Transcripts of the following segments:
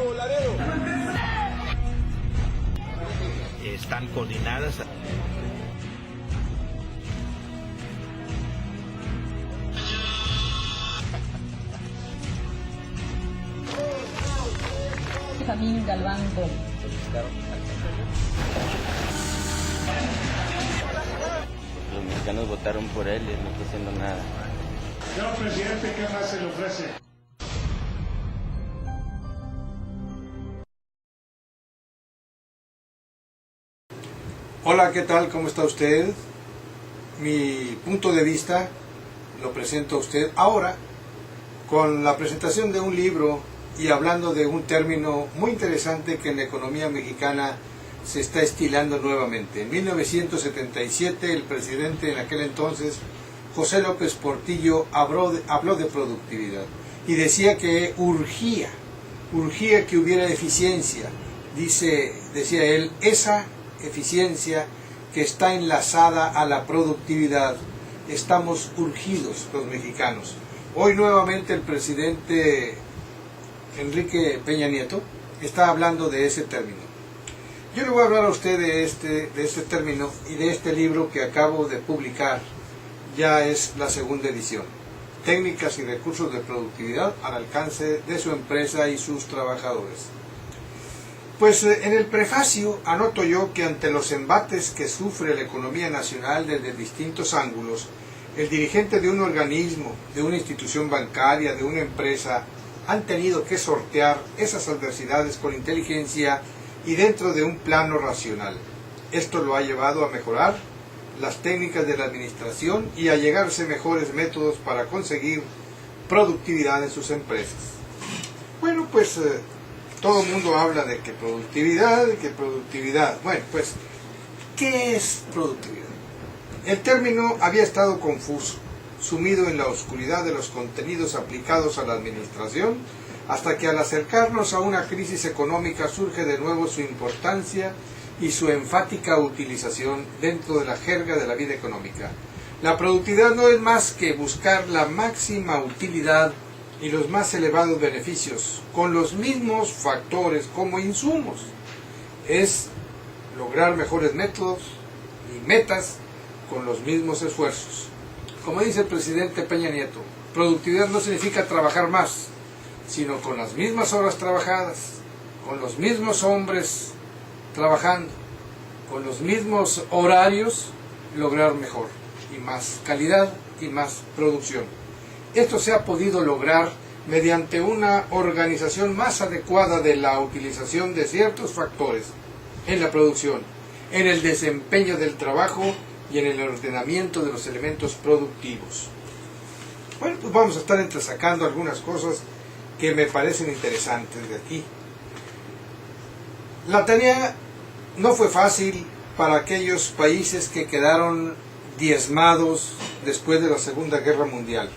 Nuevo Laredo. Están coordinadas. Benjamín Galván Gómez. Los mexicanos votaron por él y él no está haciendo nada. Señor presidente, ¿qué más se le ofrece? Hola, ¿qué tal? ¿Cómo está usted? Mi punto de vista lo presento a usted ahora con la presentación de un libro y hablando de un término muy interesante que en la economía mexicana se está estilando nuevamente. En 1977 el presidente en aquel entonces, José López Portillo, habló de productividad y decía que urgía que hubiera eficiencia. Decía él, esa eficiencia que está enlazada a la productividad. Estamos urgidos los mexicanos. Hoy nuevamente el presidente Enrique Peña Nieto está hablando de ese término. Yo le voy a hablar a usted de este término y de este libro que acabo de publicar. Ya es la segunda edición. Técnicas y recursos de productividad al alcance de su empresa y sus trabajadores. Pues en el prefacio anoto yo que ante los embates que sufre la economía nacional desde distintos ángulos, el dirigente de un organismo, de una institución bancaria, de una empresa, han tenido que sortear esas adversidades con inteligencia y dentro de un plano racional. Esto lo ha llevado a mejorar las técnicas de la administración y a llegarse mejores métodos para conseguir productividad en sus empresas. Bueno, pues todo el mundo habla de que productividad. Bueno, pues, ¿qué es productividad? El término había estado confuso, sumido en la oscuridad de los contenidos aplicados a la administración, hasta que al acercarnos a una crisis económica surge de nuevo su importancia y su enfática utilización dentro de la jerga de la vida económica. La productividad no es más que buscar la máxima utilidad y los más elevados beneficios, con los mismos factores como insumos. Es lograr mejores métodos y metas con los mismos esfuerzos. Como dice el presidente Peña Nieto, productividad no significa trabajar más, sino con las mismas horas trabajadas, con los mismos hombres trabajando, con los mismos horarios, lograr mejor y más calidad y más producción. Esto se ha podido lograr mediante una organización más adecuada de la utilización de ciertos factores en la producción, en el desempeño del trabajo y en el ordenamiento de los elementos productivos. Bueno, pues vamos a estar entresacando algunas cosas que me parecen interesantes de aquí. La tarea no fue fácil para aquellos países que quedaron diezmados después de la Segunda Guerra Mundial.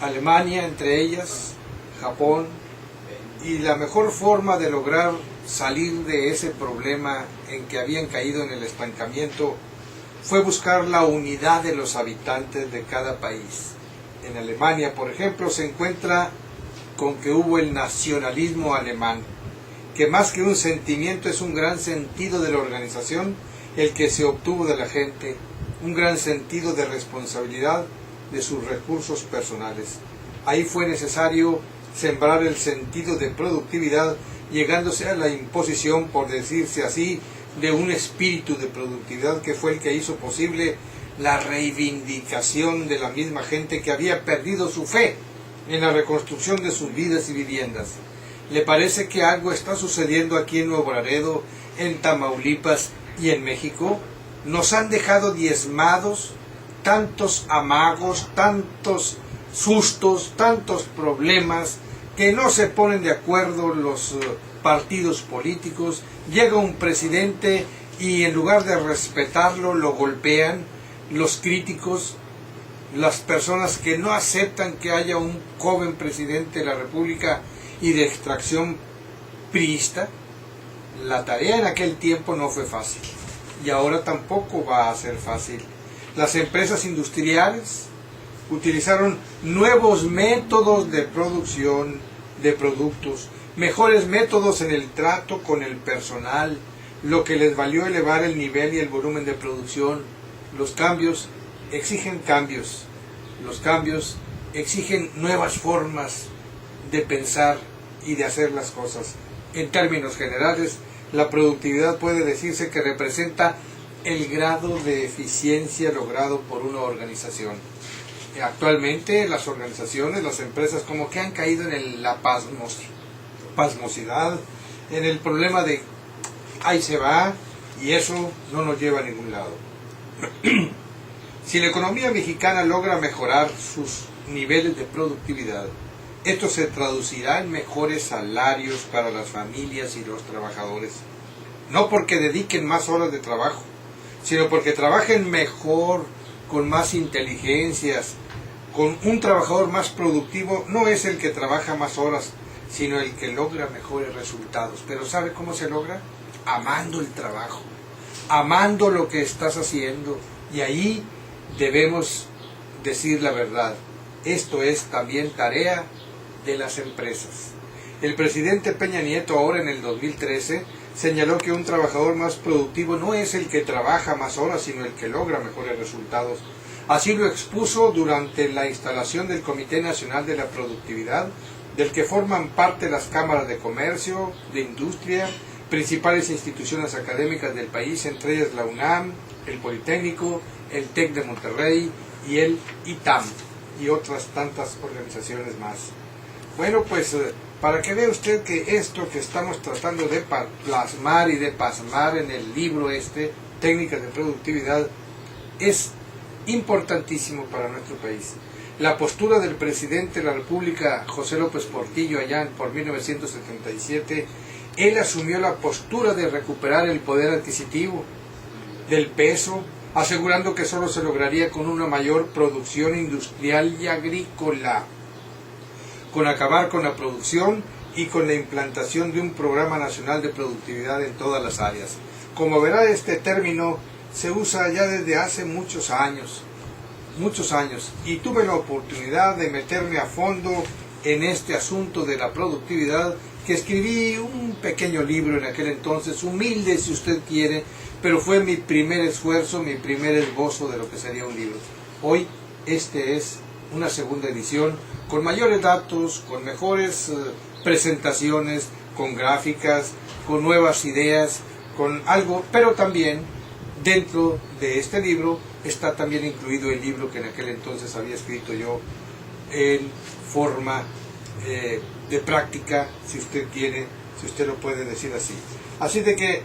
Alemania entre ellas, Japón, y la mejor forma de lograr salir de ese problema en que habían caído en el estancamiento fue buscar la unidad de los habitantes de cada país. En Alemania, por ejemplo, se encuentra con que hubo el nacionalismo alemán, que más que un sentimiento es un gran sentido de la organización el que se obtuvo de la gente, un gran sentido de responsabilidad de sus recursos personales. Ahí fue necesario sembrar el sentido de productividad, llegándose a la imposición, por decirse así, de un espíritu de productividad que fue el que hizo posible la reivindicación de la misma gente que había perdido su fe en la reconstrucción de sus vidas y viviendas. ¿Le parece que algo está sucediendo aquí en Nuevo Laredo, en Tamaulipas y en México? Nos han dejado diezmados, tantos amagos, tantos sustos, tantos problemas, que no se ponen de acuerdo los partidos políticos. Llega un presidente y en lugar de respetarlo lo golpean los críticos, las personas que no aceptan que haya un joven presidente de la República y de extracción priista. La tarea en aquel tiempo no fue fácil y ahora tampoco va a ser fácil. Las empresas industriales utilizaron nuevos métodos de producción de productos, mejores métodos en el trato con el personal, lo que les valió elevar el nivel y el volumen de producción. Los cambios exigen cambios, los cambios exigen nuevas formas de pensar y de hacer las cosas. En términos generales, la productividad puede decirse que representa el grado de eficiencia logrado por una organización. Actualmente las organizaciones, las empresas como que han caído en la pasmosidad, en el problema de ahí se va y eso no nos lleva a ningún lado. Si la economía mexicana logra mejorar sus niveles de productividad, esto se traducirá en mejores salarios para las familias y los trabajadores. No porque dediquen más horas de trabajo, sino porque trabajen mejor, con más inteligencias. Con un trabajador más productivo no es el que trabaja más horas, sino el que logra mejores resultados. Pero ¿sabe cómo se logra? Amando el trabajo, amando lo que estás haciendo. Y ahí debemos decir la verdad. Esto es también tarea de las empresas. El presidente Peña Nieto, ahora en el 2013, señaló que un trabajador más productivo no es el que trabaja más horas, sino el que logra mejores resultados. Así lo expuso durante la instalación del Comité Nacional de la Productividad, del que forman parte las cámaras de comercio, de industria, principales instituciones académicas del país, entre ellas la UNAM, el Politécnico, el TEC de Monterrey y el ITAM, y otras tantas organizaciones más. Bueno, pues para que vea usted que esto que estamos tratando de plasmar y de pasmar en el libro Técnicas de Productividad, es importantísimo para nuestro país. La postura del presidente de la República, José López Portillo, allá por 1977, él asumió la postura de recuperar el poder adquisitivo del peso, asegurando que solo se lograría con una mayor producción industrial y agrícola, con acabar con la producción y con la implantación de un programa nacional de productividad en todas las áreas. Como verá, este término se usa ya desde hace muchos años, y tuve la oportunidad de meterme a fondo en este asunto de la productividad, que escribí un pequeño libro en aquel entonces, humilde si usted quiere, pero fue mi primer esfuerzo, mi primer esbozo de lo que sería un libro. Hoy este es una segunda edición, con mayores datos, con mejores presentaciones, con gráficas, con nuevas ideas, con algo, pero también dentro de este libro está también incluido el libro que en aquel entonces había escrito yo en forma de práctica, si usted quiere, si usted lo puede decir así. Así de que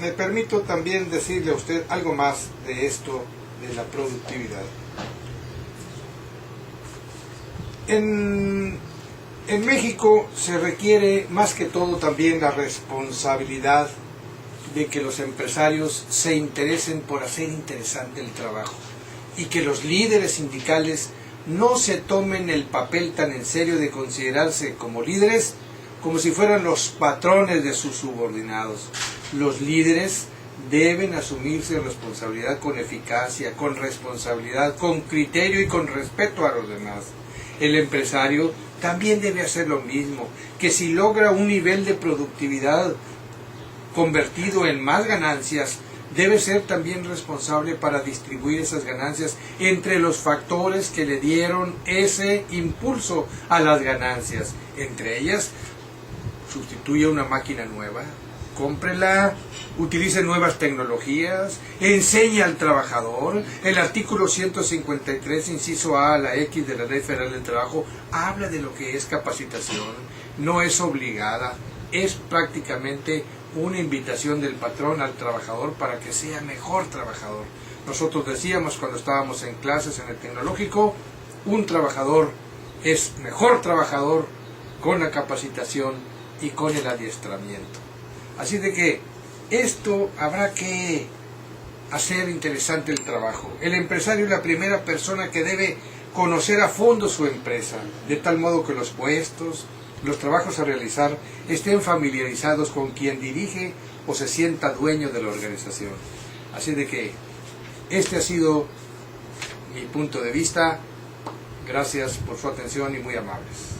me permito también decirle a usted algo más de esto de la productividad. En México se requiere más que todo también la responsabilidad de que los empresarios se interesen por hacer interesante el trabajo y que los líderes sindicales no se tomen el papel tan en serio de considerarse como líderes como si fueran los patrones de sus subordinados. Los líderes deben asumirse responsabilidad con eficacia, con responsabilidad, con criterio y con respeto a los demás. El empresario también debe hacer lo mismo, que si logra un nivel de productividad convertido en más ganancias, debe ser también responsable para distribuir esas ganancias entre los factores que le dieron ese impulso a las ganancias. Entre ellas, sustituya una máquina nueva, cómprela, utilice nuevas tecnologías, enseñe al trabajador. El artículo 153, inciso A a la X de la Ley Federal del Trabajo, habla de lo que es capacitación. No es obligada, es prácticamente una invitación del patrón al trabajador para que sea mejor trabajador. Nosotros decíamos cuando estábamos en clases en el tecnológico, un trabajador es mejor trabajador con la capacitación y con el adiestramiento. Así de que esto habrá que hacer interesante el trabajo. El empresario es la primera persona que debe conocer a fondo su empresa, de tal modo que los puestos, los trabajos a realizar estén familiarizados con quien dirige o se sienta dueño de la organización. Así de que este ha sido mi punto de vista. Gracias por su atención y muy amables.